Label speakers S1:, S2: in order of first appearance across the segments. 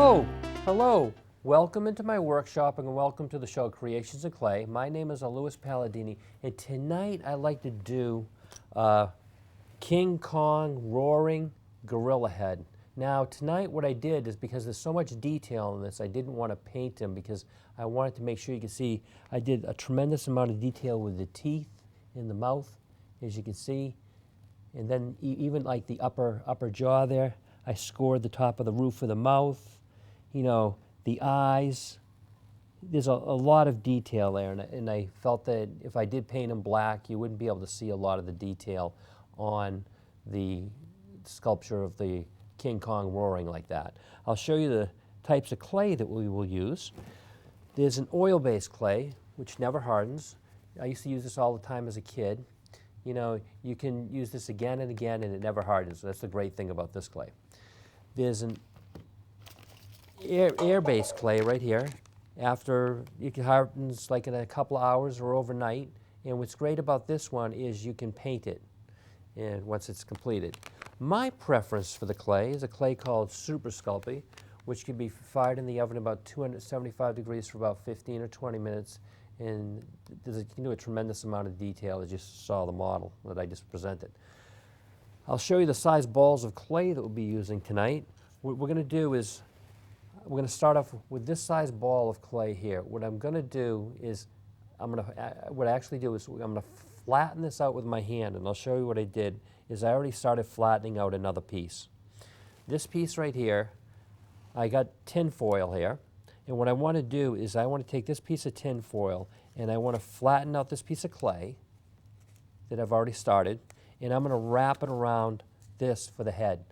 S1: Oh, hello. Welcome into my workshop and welcome to the show Creations of Clay. My name is Louis Palladini, and tonight I'd like to do King Kong roaring gorilla head. Now tonight what I did is, because there's so much detail in this, I didn't want to paint him because I wanted to make sure you could see I did a tremendous amount of detail with the teeth in the mouth, as you can see, and then even like the upper jaw there. I scored the top of the roof of the mouth, you know, the eyes. There's a lot of detail there, and I felt that if I did paint him black, you wouldn't be able to see a lot of the detail on the sculpture of the King Kong roaring like that. I'll show you the types of clay that we will use. There's an oil-based clay, which never hardens. I used to use this all the time as a kid. You know, you can use this again and again, and it never hardens. That's the great thing about this clay. There's an air-based clay right here. After, it hardens like in a couple of hours or overnight. And what's great about this one is you can paint it and once it's completed. My preference for the clay is a clay called Super Sculpey, which can be fired in the oven about 275 degrees for about 15 or 20 minutes. And you can do a tremendous amount of detail, as you saw the model that I just presented. I'll show you the size balls of clay that we'll be using tonight. What we're going to do is, we're going to start off with this size ball of clay here. What I'm going to do is, what I actually do is I'm going to flatten this out with my hand, and I'll show you what I did, is I already started flattening out another piece. This piece right here, I got tin foil here, and what I want to do is I want to take this piece of tin foil and I want to flatten out this piece of clay that I've already started, and I'm going to wrap it around this for the head.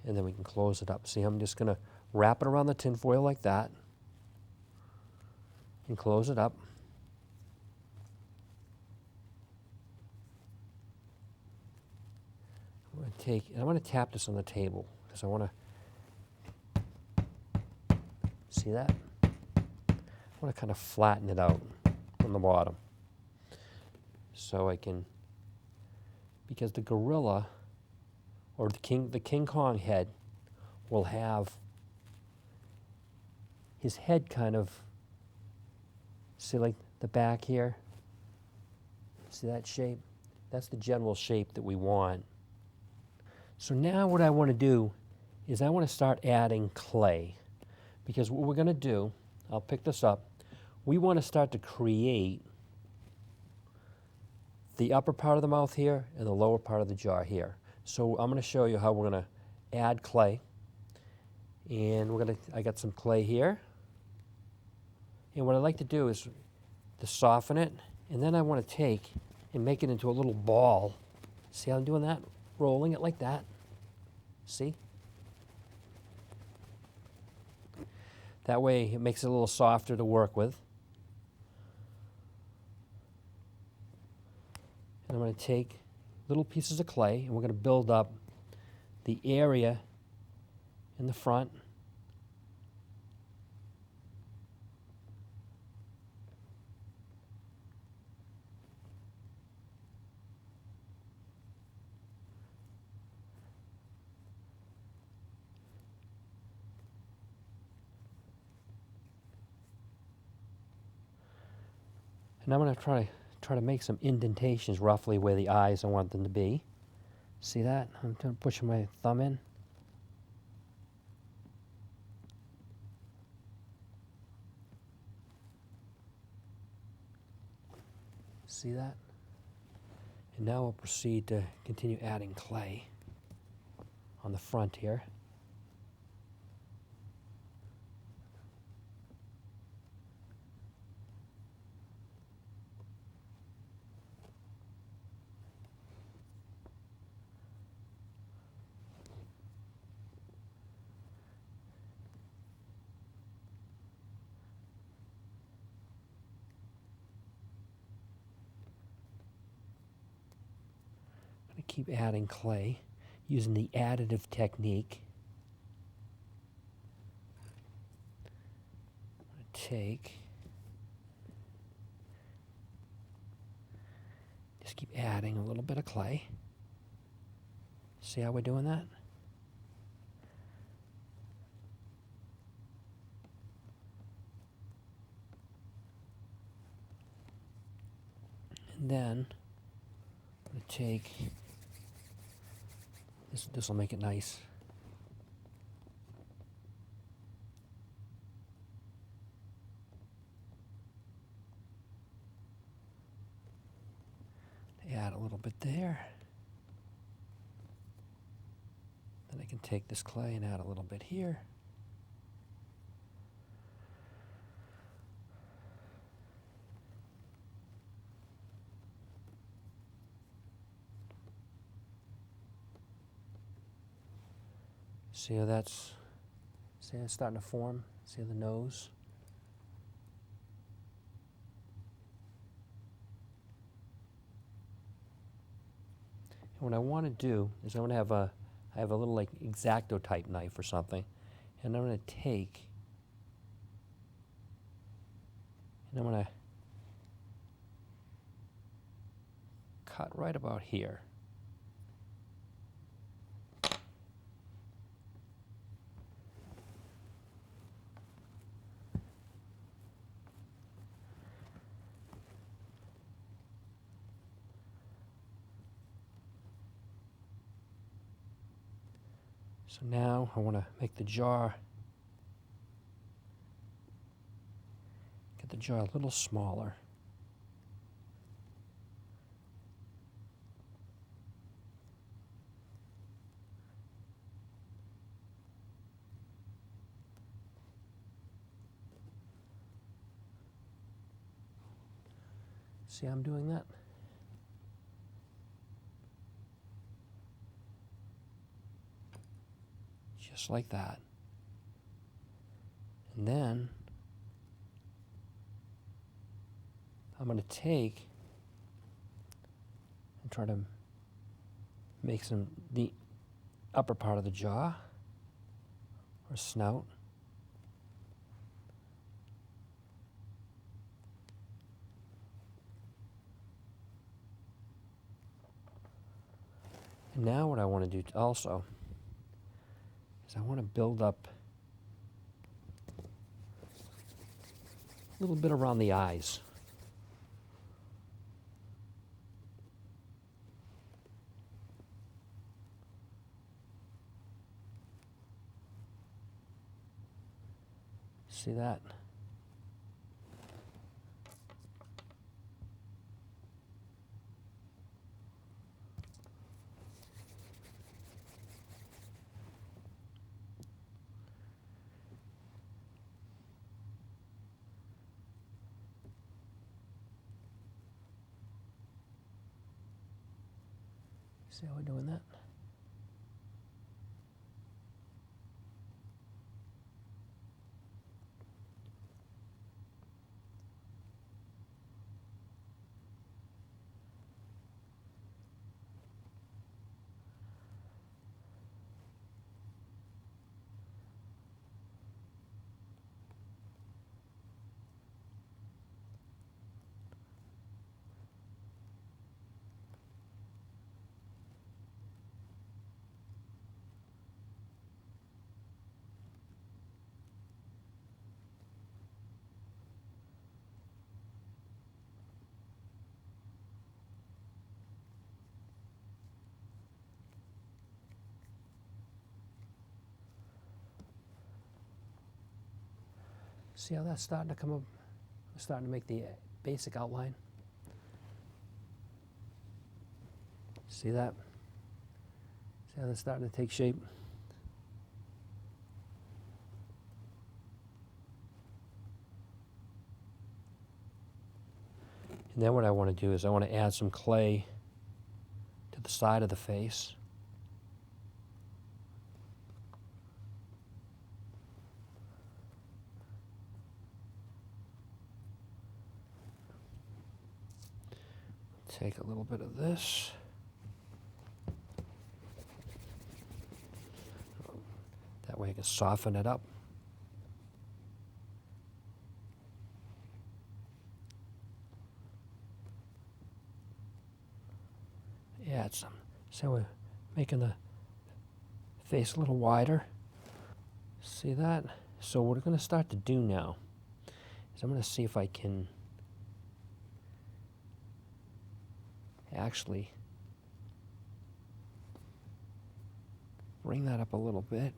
S1: And then we can close it up. See, I'm just going to wrap it around the tin foil like that and close it up. I'm going to tap this on the table because I want to, see that? I want to kind of flatten it out on the bottom so I can, because the gorilla or the King Kong head will have his head kind of, see, like the back here? See that shape? That's the general shape that we want. So now what I want to do is I want to start adding clay, because what we're going to do, I'll pick this up, we want to start to create the upper part of the mouth here and the lower part of the jaw here. So I'm going to show you how we're going to add clay. And I got some clay here. And what I like to do is to soften it, and then I want to take and make it into a little ball. See how I'm doing that? Rolling it like that. See? That way it makes it a little softer to work with. And I'm going to take little pieces of clay, and we're going to build up the area in the front. And I'm going to try to make some indentations roughly where the eyes I want them to be. See that? I'm pushing my thumb in. See that? And now we'll proceed to continue adding clay on the front here. Keep adding clay using the additive technique. I'm going to take, just keep adding a little bit of clay. See how we're doing that? And then I'm going to take, this will make it nice. Add a little bit there. Then I can take this clay and add a little bit here. See how that's starting to form? See the nose? And what I want to do is I want to have I have a little like X-Acto type knife or something, and I'm going to take and I'm going to cut right about here. So now I want to make the jar, get the jar a little smaller. See how I'm doing that? Just like that. And then I'm going to take and try to make the upper part of the jaw or snout. And now what I want to do also is I want to build up a little bit around the eyes. See that? See how we're doing that? See how that's starting to come up? I'm starting to make the basic outline. See that? See how that's starting to take shape? And then what I want to do is I want to add some clay to the side of the face. Take a little bit of this. That way I can soften it up. Add some. So we're making the face a little wider. See that? So what we're going to start to do now is I'm going to see if I can actually bring that up a little bit.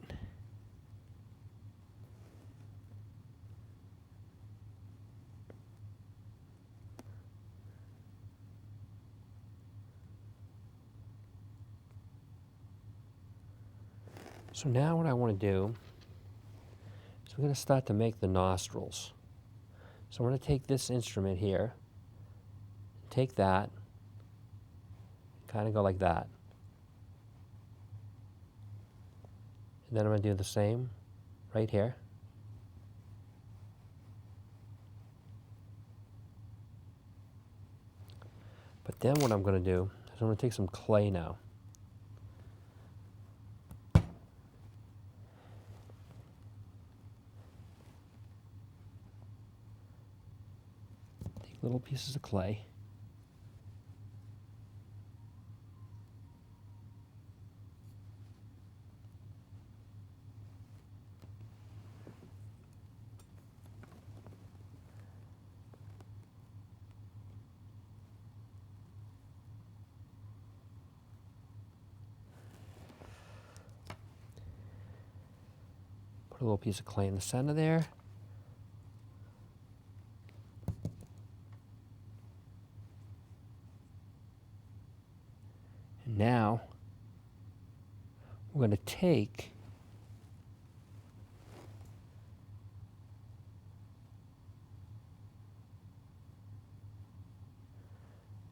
S1: So now what I want to do is we're going to start to make the nostrils. So I'm going to take this instrument here, take that, kind of go like that. And then I'm going to do the same right here. But then what I'm going to do is I'm going to take some clay now. Little pieces of clay. Put a little piece of clay in the center there. Now, we're going to take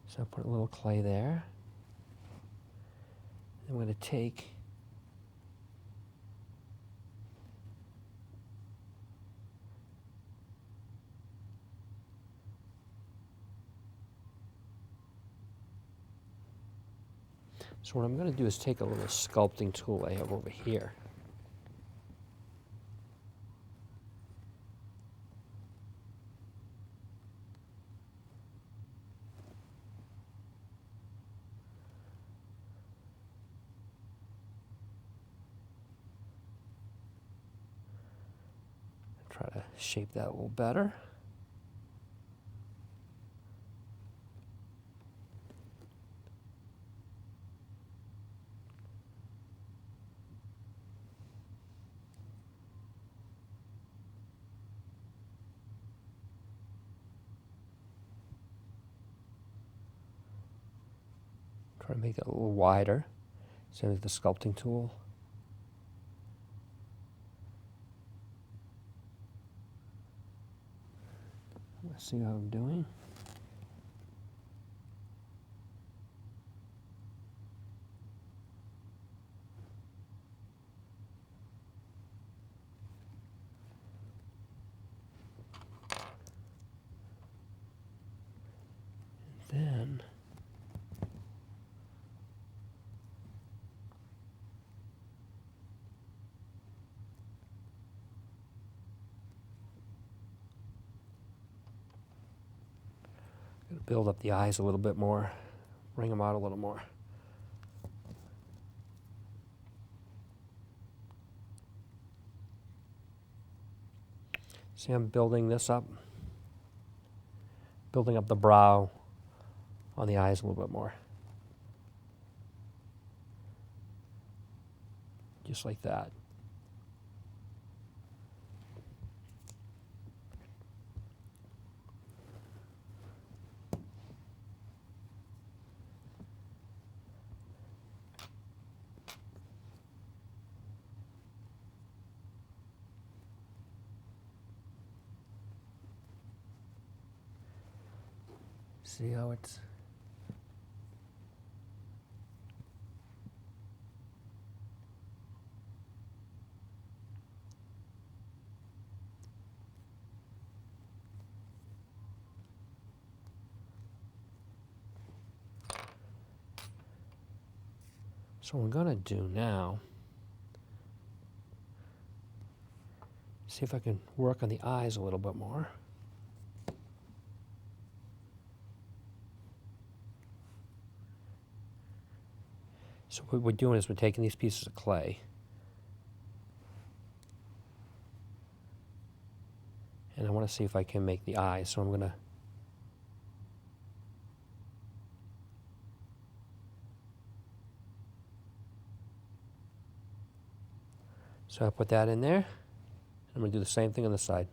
S1: so put a little clay there. And we're going to take so what I'm going to do is take a little sculpting tool I have over here. Try to shape that a little better. Try to make it a little wider. Same with the sculpting tool. Let's see how I'm doing. And then build up the eyes a little bit more, bring them out a little more. See, I'm building this up, building up the brow on the eyes a little bit more. Just like that. See how it's so what I'm going to do now, see if I can work on the eyes a little bit more. So what we're doing is we're taking these pieces of clay, And I want to see if I can make the eyes, so I'm going to so I put that in there. I'm going to do the same thing on the side.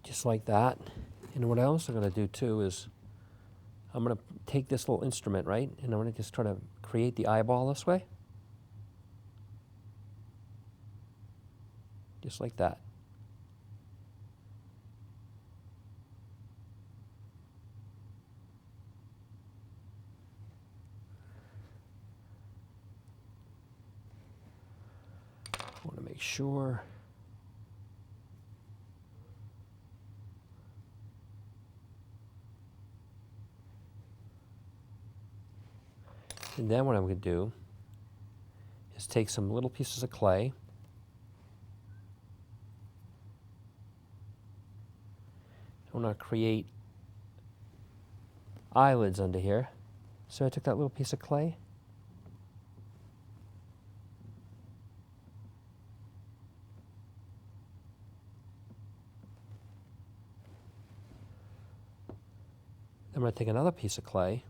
S1: Just like that. And what else I'm going to do too is I'm going to take this little instrument, right? And I'm going to just try to create the eyeball this way. Just like that. I want to make sure. And then what I'm going to do is take some little pieces of clay. I want to create eyelids under here. So I took that little piece of clay. I'm going to take another piece of clay.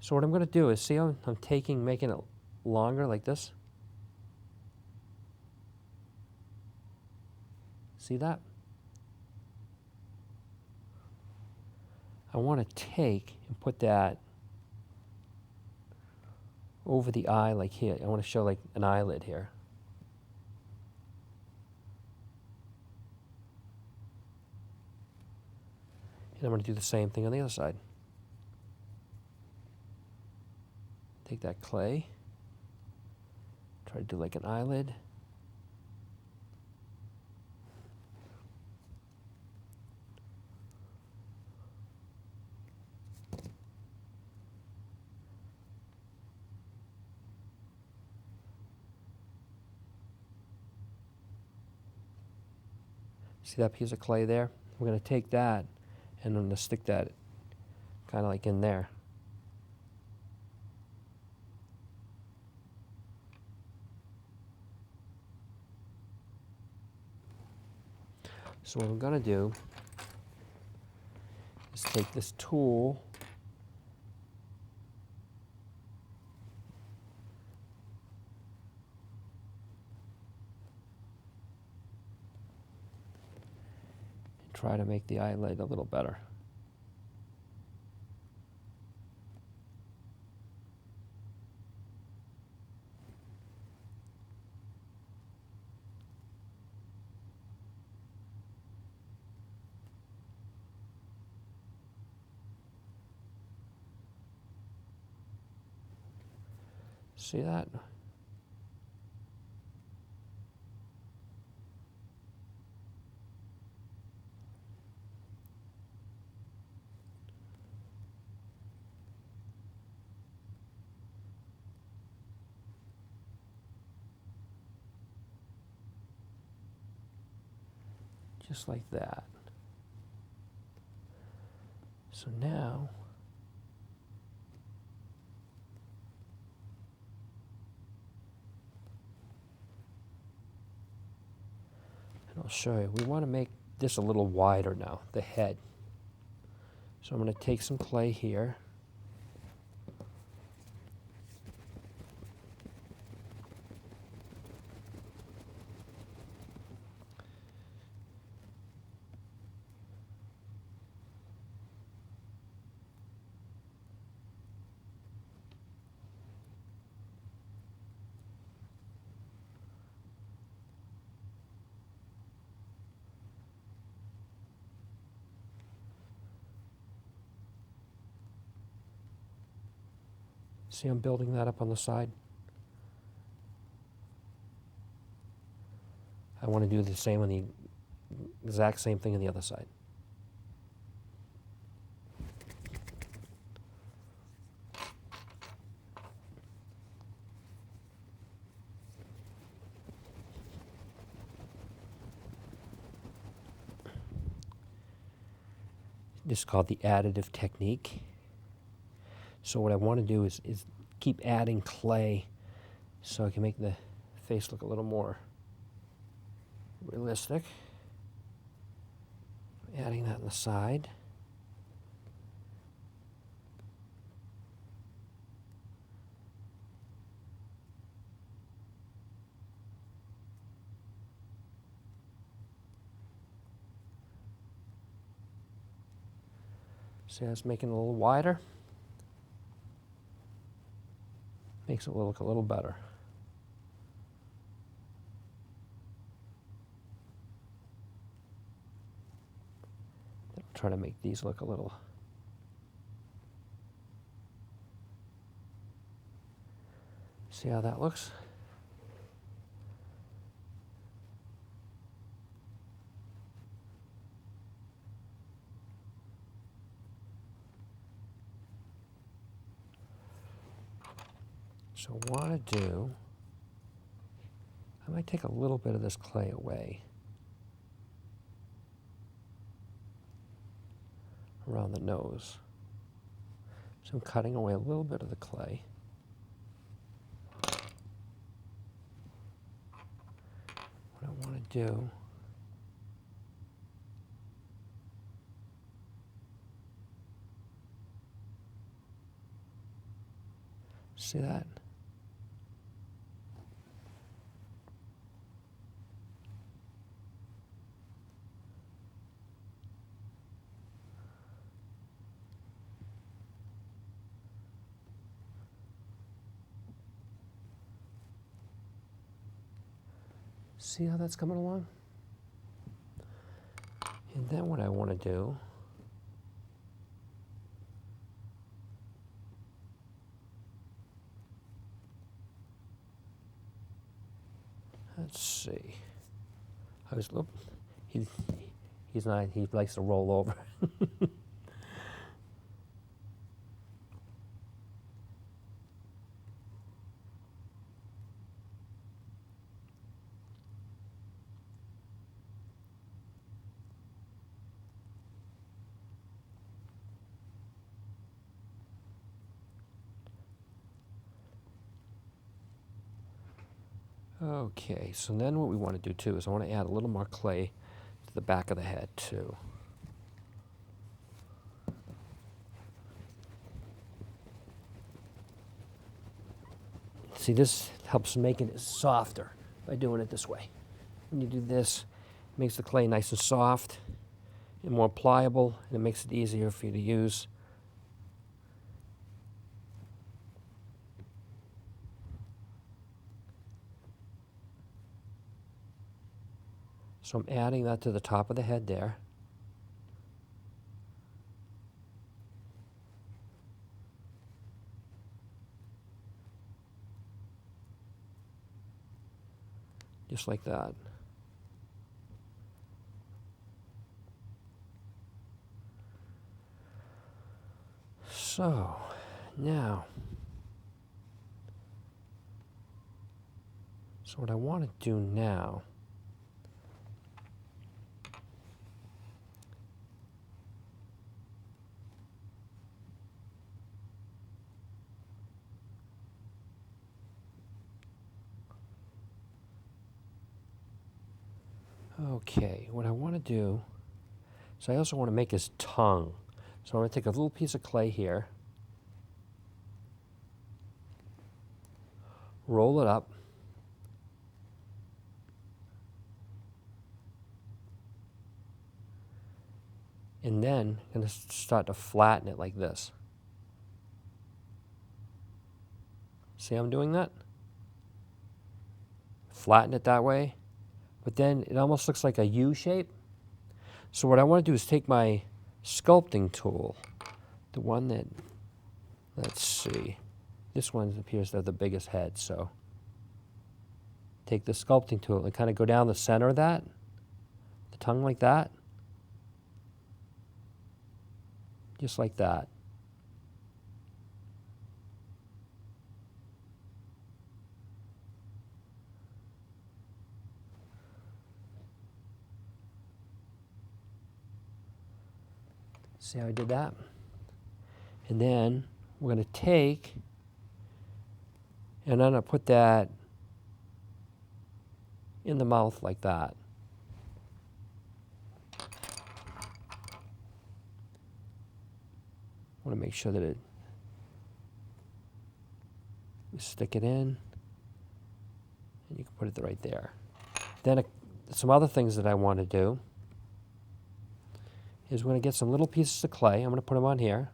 S1: So what I'm going to do is, see how I'm making it longer like this? See that? I want to take and put that over the eye like here. I want to show like an eyelid here. And I'm going to do the same thing on the other side. Take that clay, try to do like an eyelid. See that piece of clay there? We're going to take that and I'm going to stick that kind of like in there. So what I'm going to do is take this tool and try to make the eyelid a little better. See that? Just like that. So now and I'll show you. We want to make this a little wider now, the head. So I'm going to take some clay here. See, I'm building that up on the side. I want to do the same on the exact same thing on the other side. This is called the additive technique. So what I want to do is keep adding clay so I can make the face look a little more realistic. Adding that on the side. See, that's making it a little wider. Makes it look a little better. I'll try to make these look a little. See how that looks? So what I want to do, I might take a little bit of this clay away around the nose. So I'm cutting away a little bit of the clay. What I want to do, see that? See how that's coming along? And then what I want to do, let's see. He's not, he likes to roll over. Okay, so then what we want to do too is I want to add a little more clay to the back of the head too. See, this helps making it softer by doing it this way. When you do this, it makes the clay nice and soft and more pliable, and it makes it easier for you to use. So I'm adding that to the top of the head there. Just like that. So now, so what I want to do now, okay, what I want to do, so I also want to make his tongue. So I'm going to take a little piece of clay here, roll it up, and then I'm going to start to flatten it like this. See how I'm doing that? Flatten it that way, but then it almost looks like a U shape. So what I want to do is take my sculpting tool, the one that, let's see, this one appears to have the biggest head, so take the sculpting tool and kind of go down the center of that, the tongue like that, just like that. See how I did that? And then we're going to take, and I'm going to put that in the mouth like that. I want to make sure that it, stick it in, and you can put it right there. Then some other things that I want to do is we're going to get some little pieces of clay. I'm going to put them on here,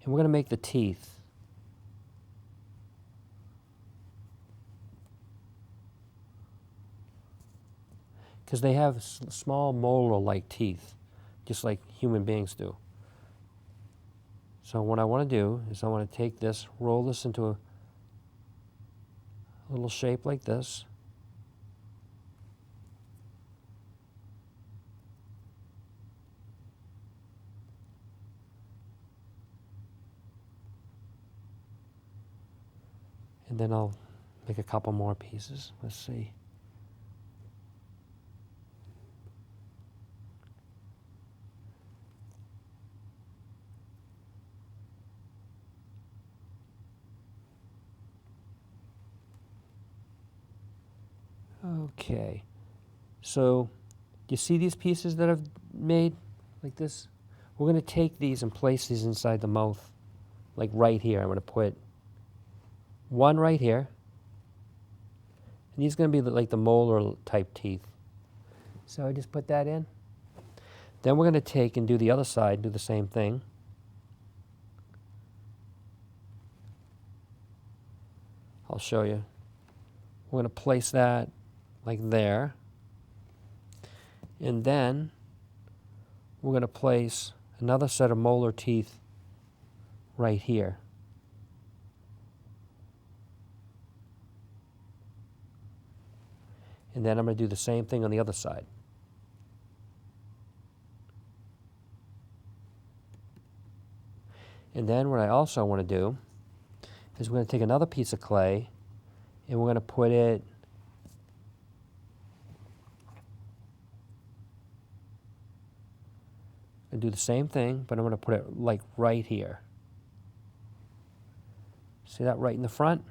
S1: and we're going to make the teeth. Because they have small molar-like teeth, just like human beings do. So what I want to do is I want to take this, roll this into a little shape like this. And then I'll make a couple more pieces. Let's see. Okay, so you see these pieces that I've made like this? We're going to take these and place these inside the mouth, like right here. I'm going to put one right here, and these are going to be like the molar type teeth. So I just put that in. Then we're going to take and do the other side, do the same thing. I'll show you. We're going to place that like there. And then we're going to place another set of molar teeth right here. And then I'm going to do the same thing on the other side. And then what I also want to do is we're going to take another piece of clay and we're going to put it and do the same thing, but I'm going to put it like right here. See that right in the front?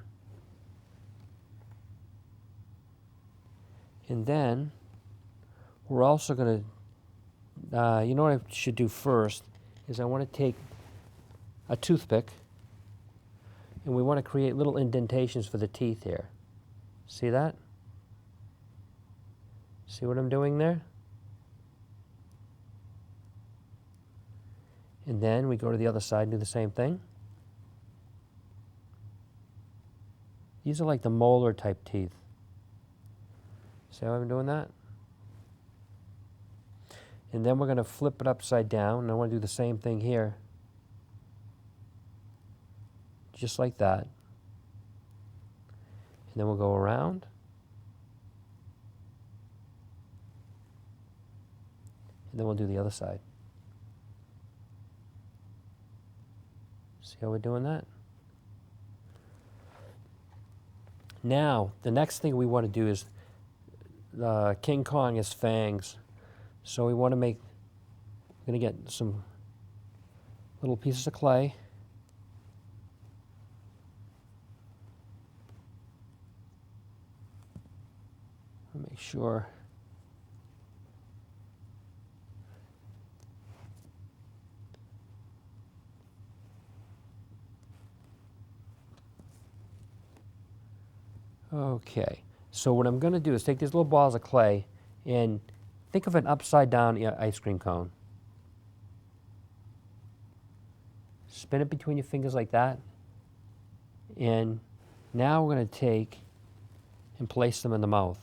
S1: And then we're also going to, you know what I should do first is I want to take a toothpick and we want to create little indentations for the teeth here. See that? See what I'm doing there? And then we go to the other side and do the same thing. These are like the molar type teeth. See how I'm doing that? And then we're going to flip it upside down, and I want to do the same thing here. Just like that. And then we'll go around. And then we'll do the other side. See how we're doing that? Now, the next thing we want to do is King Kong has fangs. So we want to make, we're going to get some little pieces of clay. Make sure. Okay, so what I'm going to do is take these little balls of clay and think of an upside down ice cream cone. Spin it between your fingers like that. And now we're going to take and place them in the mouth.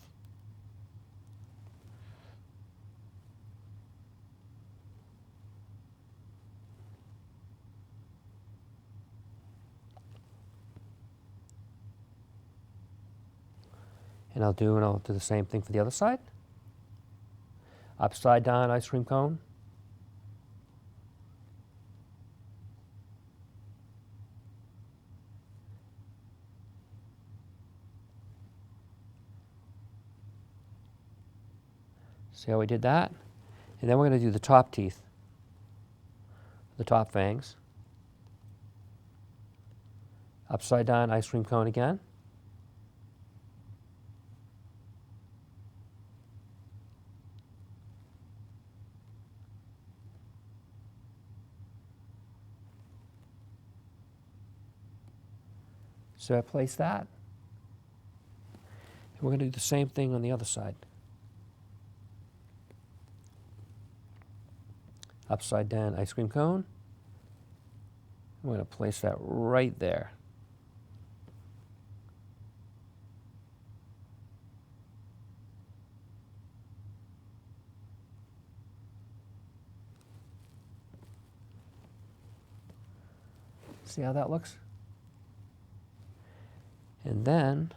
S1: And I'll do the same thing for the other side. Upside down ice cream cone. See how we did that? And then we're going to do the top teeth. the top fangs. Upside down ice cream cone again. So I place that. And we're going to do the same thing on the other side. Upside down ice cream cone. I'm going to place that right there. See how that looks? And then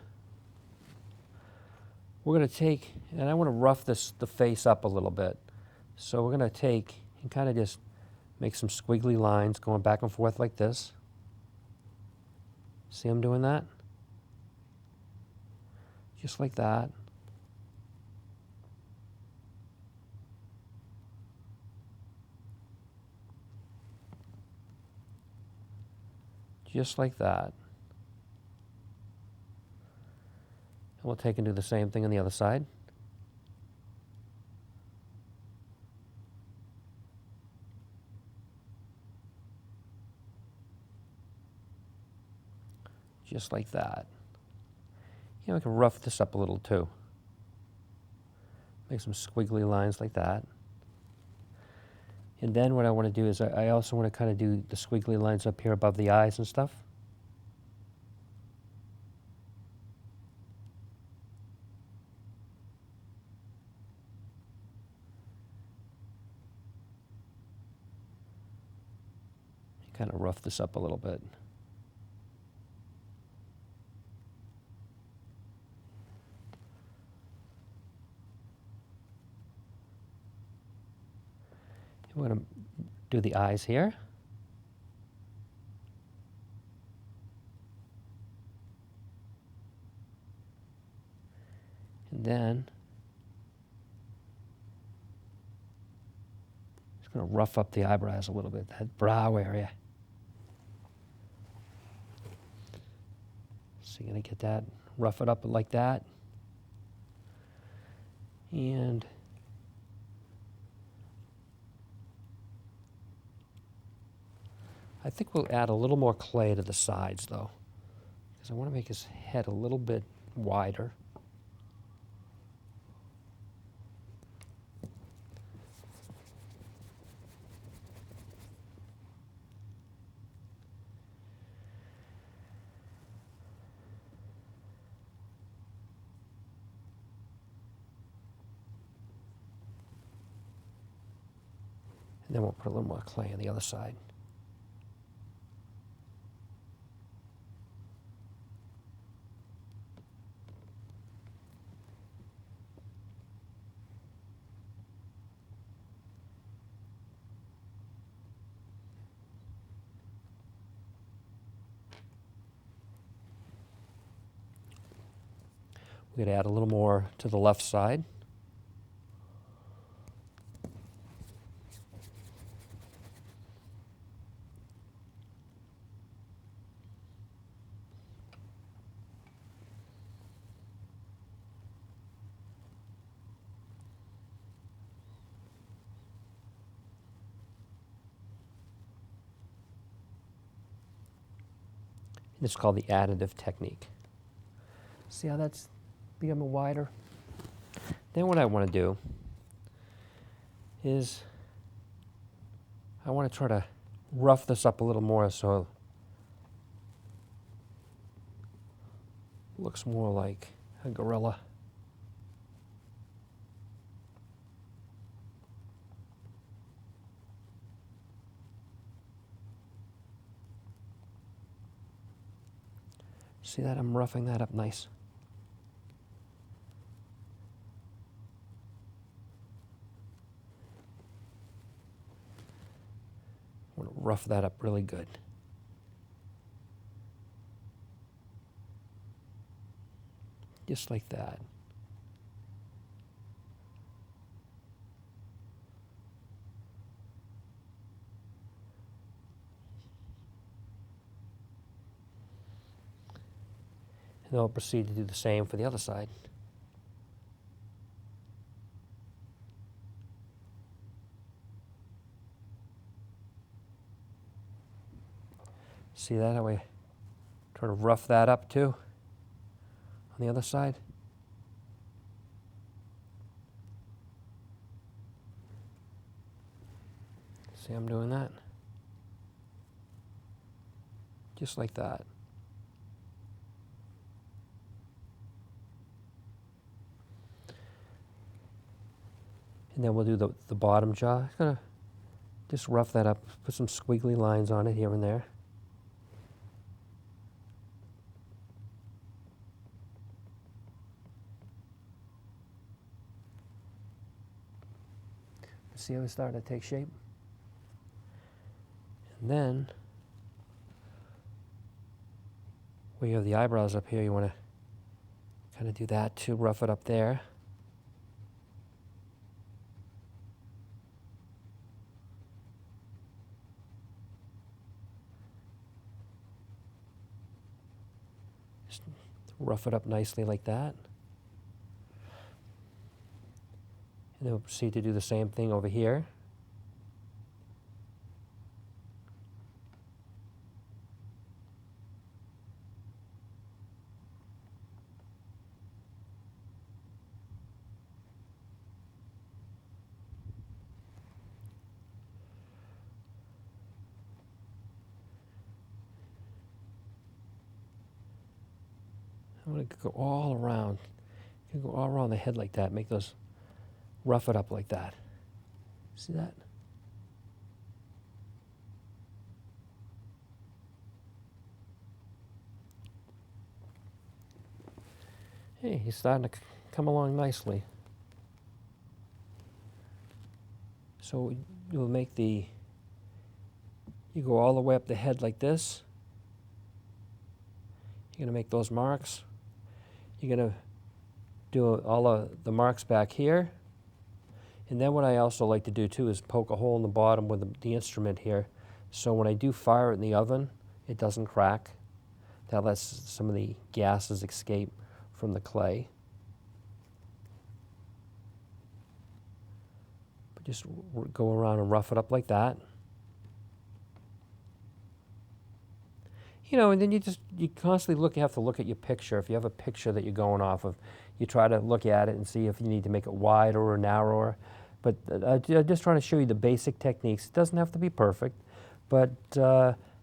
S1: we're going to take, and I want to rough the face up a little bit. So we're going to take and kind of just make some squiggly lines going back and forth like this. See I'm doing that? Just like that. Just like that. And we'll take and do the same thing on the other side. Just like that. You know, we can rough this up a little too. Make some squiggly lines like that. And then what I want to do is I also want to kind of do the squiggly lines up here above the eyes and stuff. Kind of rough this up a little bit. We're going to do the eyes here. And then just going to rough up the eyebrows a little bit, that brow area. So you're going to get that, rough it up like that. And I think we'll add a little more clay to the sides, though, because I want to make his head a little bit wider. And then we'll put a little more clay on the other side. We're going to add a little more to the left side. This is called the additive technique. See how that's becoming wider? Then what I want to do is I want to try to rough this up a little more so it looks more like a gorilla. See that? I'm roughing that up nice. I want to rough that up really good. Just like that. then I'll proceed to do the same for the other side. See that? How I try to rough that up too on the other side. See, I'm doing that. Just like that. And then we'll do the bottom jaw. I'm gonna just rough that up, put some squiggly lines on it here and there. See how it's starting to take shape? And then, where you have the eyebrows up here, you want to kind of do that too, rough it up there. Just rough it up nicely like that. And then we'll proceed to do the same thing over here. I'm going to go all around. You can go all around the head like that, make those, rough it up like that. See that? Hey, he's starting to come along nicely. So you'll make you go all the way up the head like this. You're going to make those marks. You're going to do all of the marks back here. And then what I also like to do too is poke a hole in the bottom with the instrument here. So when I do fire it in the oven, it doesn't crack. That lets some of the gases escape from the clay. But just go around and rough it up like that. You know, and then you constantly you have to look at your picture. If you have a picture that you're going off of, you try to look at it and see if you need to make it wider or narrower. But I'm just trying to show you the basic techniques. It doesn't have to be perfect, but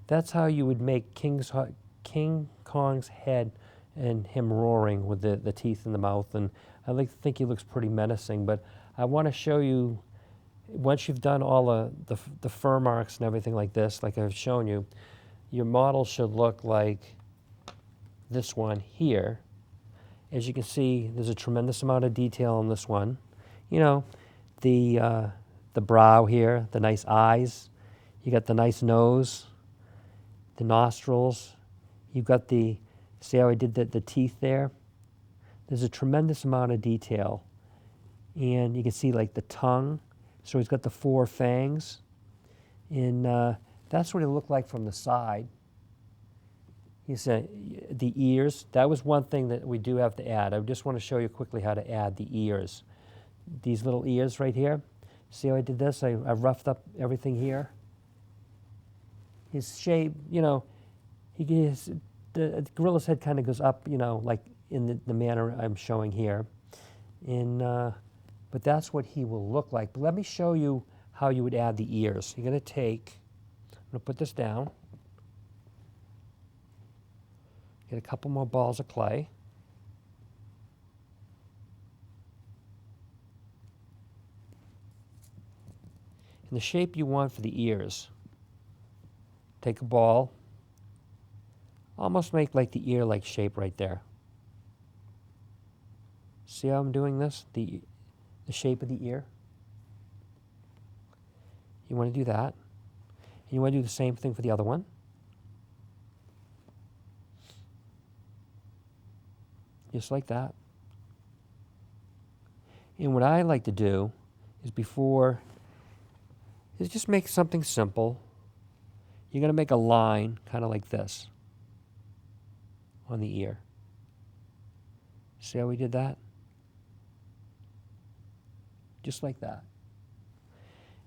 S1: that's how you would make King Kong's head and him roaring with the teeth in the mouth. And I like to think he looks pretty menacing, but I want to show you, once you've done all the fur marks and everything like this, like I've shown you, your model should look like this one here. As you can see, there's a tremendous amount of detail on this one. You know, the brow here, the nice eyes. You got the nice nose, the nostrils. You've got see how I did the teeth there? There's a tremendous amount of detail. And you can see like the tongue. So he's got the 4 fangs. And that's what it looked like from the side. He said the ears, that was one thing that we do have to add. I just want to show you quickly how to add the ears. These little ears right here. See how I did this? I roughed up everything here. His shape, you know, the gorilla's head kind of goes up, you know, like in the manner I'm showing here. But that's what he will look like. But let me show you how you would add the ears. You're going to take, I'm going to put this down. Get a couple more balls of clay. And the shape you want for the ears. Take a ball, almost make like the ear-like shape right there. See how I'm doing this? The shape of the ear. You want to do that. And you want to do the same thing for the other one. Just like that. And what I like to do is just make something simple. You're going to make a line kind of like this on the ear. See how we did that? Just like that.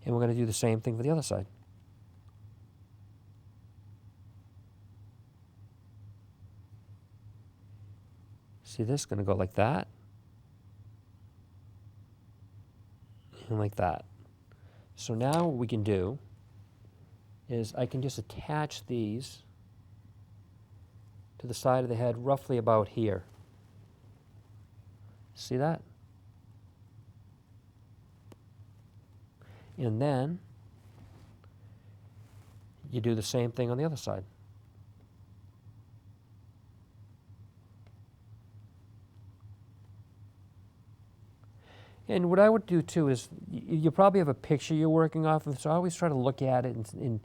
S1: And we're going to do the same thing for the other side. See this? Going to go like that. And like that. So now what we can do is I can just attach these to the side of the head roughly about here. See that? And then you do the same thing on the other side. And what I would do too is, you probably have a picture you're working off of, so I always try to look at it and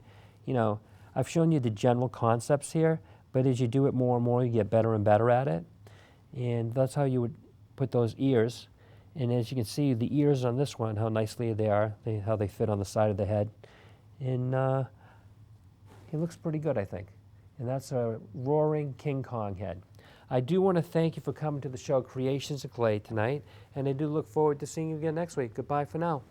S1: you know, I've shown you the general concepts here, but as you do it more and more, you get better and better at it. And that's how you would put those ears. And as you can see, the ears on this one, how nicely they are, how they fit on the side of the head. And it looks pretty good, I think. And that's a roaring King Kong head. I do want to thank you for coming to the show Creations of Clay tonight, and I do look forward to seeing you again next week. Goodbye for now.